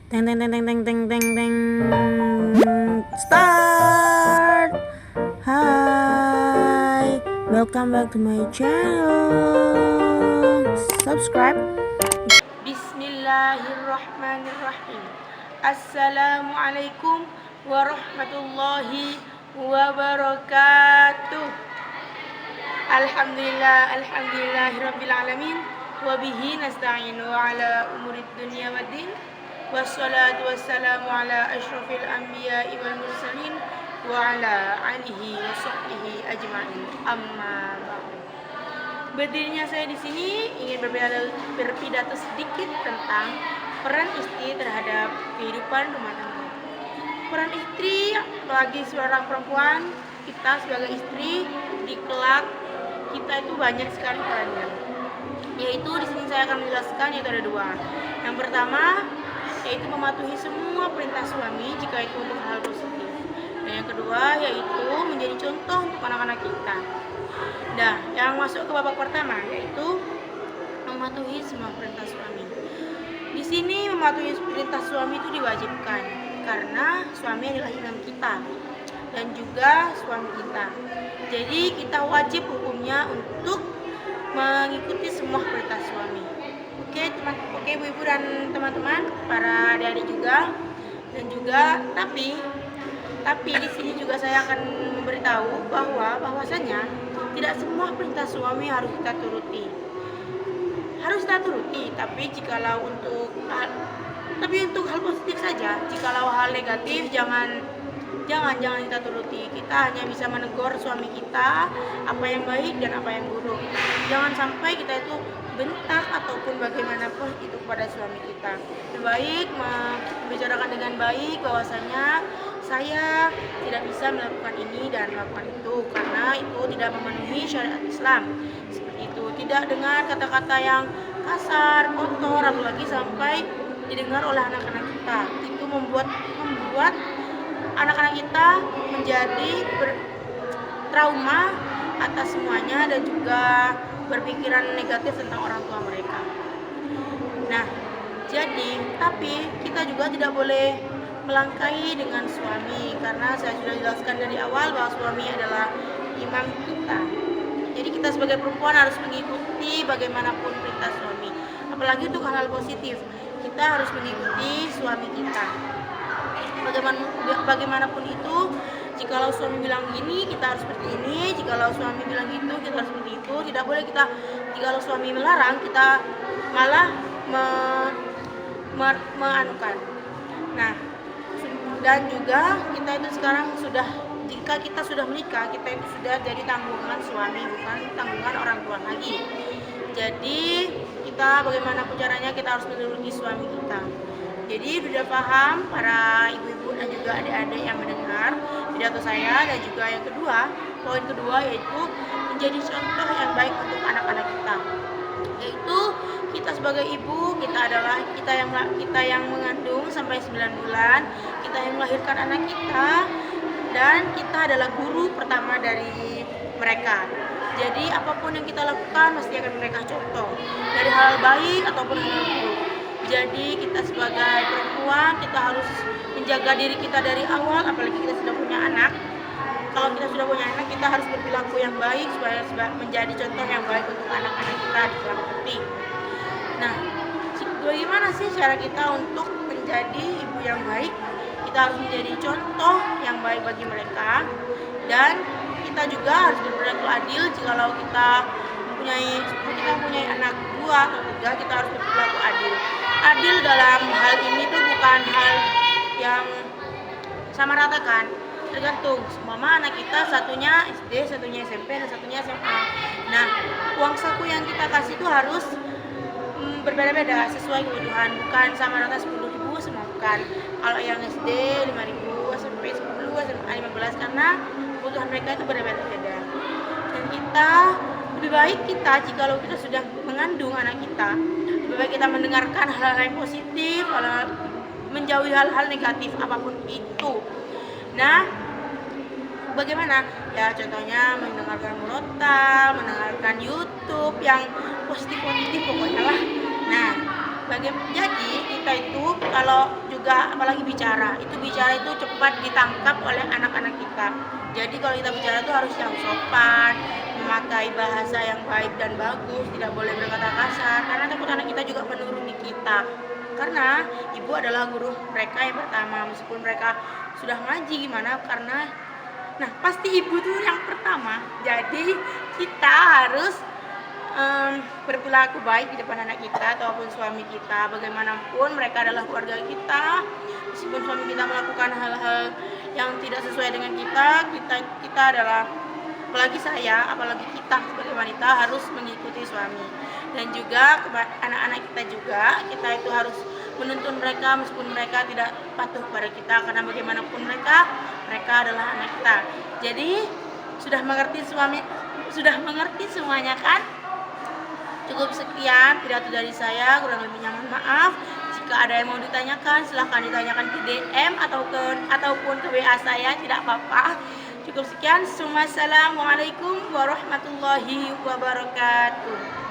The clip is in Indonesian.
Teng teng teng teng teng teng teng teng. Start. Hi, welcome back to my channel. Subscribe. Bismillahirrahmanirrahim. Assalamualaikum warahmatullahi wabarakatuh. Alhamdulillahirabbil alamin wa bihi nasta'inu ala umurid dunya waddin. Wassalatu wassalamu ala asyrafil anbiya'i wal mursalin wa ala alihi wa sahbihi ajma'in. Amma ba'du. Berdirinya saya di sini ingin berpidato sedikit tentang peran istri terhadap kehidupan rumah tangga. Peran istri bagi seorang perempuan, kita sebagai istri di kelak kita itu banyak sekali perannya. Yaitu di sini saya akan menjelaskan yaitu ada dua. Yang pertama yaitu mematuhi semua perintah suami jika itu untuk hal positif. Dan yang kedua yaitu menjadi contoh untuk anak-anak kita. Nah, yang masuk ke babak pertama yaitu mematuhi semua perintah suami. Di sini mematuhi perintah suami itu diwajibkan karena suami adalah imam kita dan juga suami kita. Jadi kita wajib hukumnya untuk mengikuti semua perintah suami. Oke, ibu-ibu dan teman-teman, para adik-adik juga, dan juga tapi di sini juga saya akan memberitahu bahwasanya tidak semua perintah suami harus kita turuti. Harus kita turuti, tapi untuk hal positif saja. Jikalau hal negatif jangan kita turuti. Kita hanya bisa menegur suami kita apa yang baik dan apa yang buruk. Jangan sampai kita itu bentak ataupun bagaimanapun itu kepada suami kita. Lebih baik membicarakan dengan baik bahwasanya saya tidak bisa melakukan ini dan melakukan itu karena itu tidak memenuhi syariat Islam. Seperti itu, tidak dengan kata-kata yang kasar, kotor, apalagi sampai didengar oleh anak-anak kita. Itu membuat anak-anak kita menjadi trauma atas semuanya dan juga berpikiran negatif tentang orang tua mereka. Nah, tapi kita juga tidak boleh melangkahi dengan suami karena saya sudah jelaskan dari awal bahwa suami adalah imam kita. Jadi kita sebagai perempuan harus mengikuti bagaimanapun perintah suami. Apalagi untuk hal-hal positif, kita harus mengikuti suami kita. Bagaimanapun itu, jikalau suami bilang gini, kita harus seperti ini. Jikalau suami bilang gitu, kita harus seperti itu. Tidak boleh jikalau suami melarang, kita malah menganukan. Nah, dan juga kita itu sekarang jika kita sudah menikah, kita itu sudah jadi tanggungan suami, bukan tanggungan orang tua lagi. Jadi kita bagaimanapun caranya kita harus menuruti suami kita. Jadi sudah paham para ibu-ibu dan juga adik-adik yang mendengar pidato saya. Dan juga yang kedua, poin kedua yaitu menjadi contoh yang baik untuk anak-anak kita. Yaitu kita sebagai ibu, kita adalah kita yang mengandung sampai 9 bulan, kita yang melahirkan anak kita, dan kita adalah guru pertama dari mereka. Jadi apapun yang kita lakukan pasti akan mereka contoh dari hal baik ataupun hal buruk. Jadi kita sebagai perempuan kita harus menjaga diri kita dari awal, apalagi kita sudah punya anak. Kalau kita sudah punya anak, kita harus berperilaku yang baik supaya menjadi contoh yang baik untuk anak-anak kita di kelak nanti. Nah, bagaimana sih cara kita untuk menjadi ibu yang baik? Kita harus menjadi contoh yang baik bagi mereka, dan kita juga harus berperilaku adil. Jikalau kita mempunyai anak 2 atau 3, kita harus berperilaku adil. Adil dalam hal ini tuh bukan hal yang sama rata kan, tergantung semua anak kita, satunya SD, satunya SMP, dan satunya SMA. Nah, uang saku yang kita kasih itu harus berbeda-beda sesuai kebutuhan, bukan sama rata 10.000 semua, bukan. Kalau yang SD 5.000, SMP 10, SMA 15, karena kebutuhan mereka itu berbeda-beda. Dan kita lebih baik jikalau kita sudah mengandung anak kita, lebih baik kita mendengarkan hal-hal yang positif, menjauhi hal-hal negatif apapun itu. Nah, bagaimana? Ya contohnya mendengarkan murotal, mendengarkan YouTube yang positif pokoknya lah. Nah, Jadi kita itu kalau juga apalagi bicara itu cepat ditangkap oleh anak-anak kita. Jadi kalau kita bicara itu harus yang sopan, memakai bahasa yang baik dan bagus, tidak boleh berkata kasar karena takut anak kita juga menuruni kita. Karena ibu adalah guru mereka yang pertama, meskipun mereka sudah ngaji gimana, karena pasti ibu tuh yang pertama. Jadi kita harus berperilaku baik di depan anak kita ataupun suami kita. Bagaimanapun mereka adalah keluarga kita. Meskipun suami kita melakukan hal-hal yang tidak sesuai dengan kita adalah, apalagi kita sebagai wanita harus mengikuti suami. Dan juga anak-anak kita juga, kita itu harus menuntun mereka meskipun mereka tidak patuh kepada kita, karena bagaimanapun mereka adalah anak kita. Jadi sudah mengerti semuanya kan? Cukup sekian pidato dari saya, kurang lebihnya mohon maaf. Jika ada yang mau ditanyakan, silahkan ditanyakan ke DM ataupun ke WA saya, tidak apa-apa. Cukup sekian. Wassalamualaikum warahmatullahi wabarakatuh.